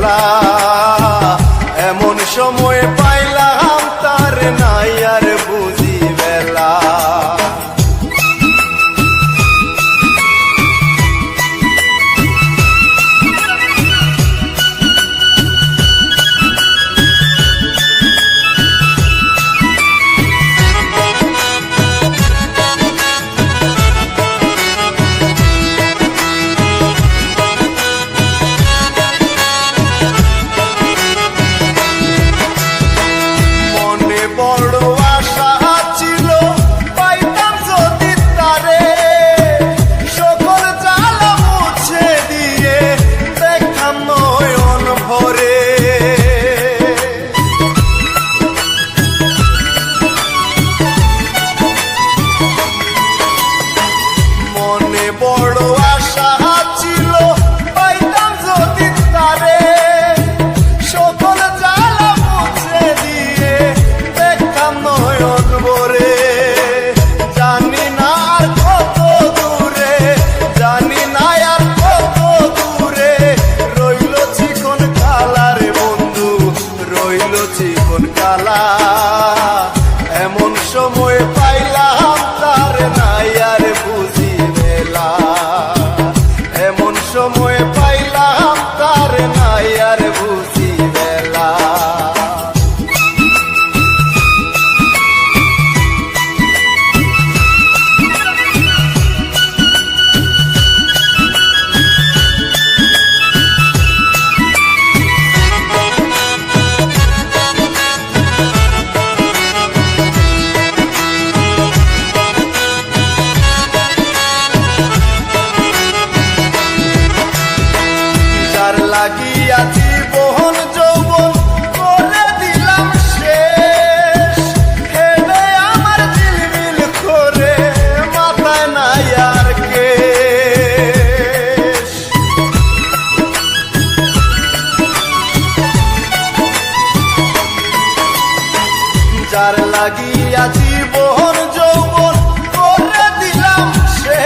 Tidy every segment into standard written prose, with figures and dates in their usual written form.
খেলা। এমন সময় পাইলাম তার নাই আর বুঝি বেলা। বড় আশা ছিল পাইতাম যদি তারে, সকল জ্বালা মুছে দিয়ে দেখতাম নয়ন ভরে। মনে বড় আশা ছিল পাইতাম যদি তারে, সকল জ্বালা মুছে দিয়ে নয়ন ভরে। জানি না আর কত দূরে, জানি না আর কত দূরে রইল চিকন কালা রে বন্ধু, রইল চিকন কালা। এমন সময় পাইলাম তার নাই আর বুঝি বেলা। এমন সময় পাইলাম তার নাই আর বুঝি বেলা। লাগিয়া জীবন যৌবন করে দিলাম শেষ, হেলে আমার ঝিলমিল করে মাথায় নাই আর কেশ। যার লাগিয়া জীবন যৌবন করে দিলাম শেষ,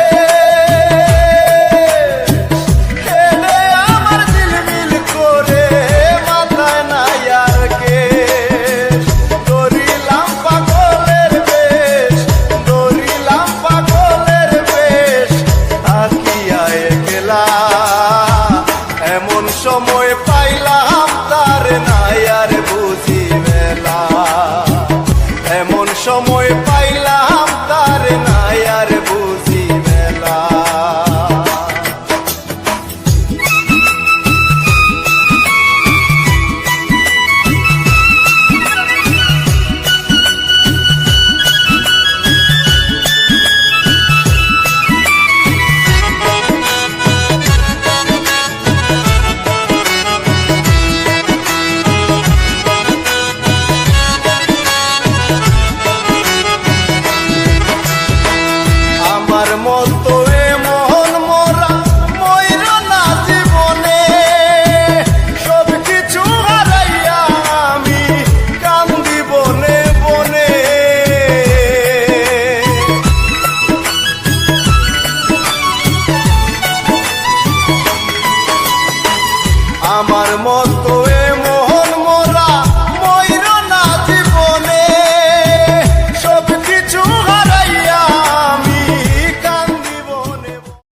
এমন সময় পাইলাম তার নাই আর বুঝি বেলা। এমন সময় পাইলাম তার নাই আর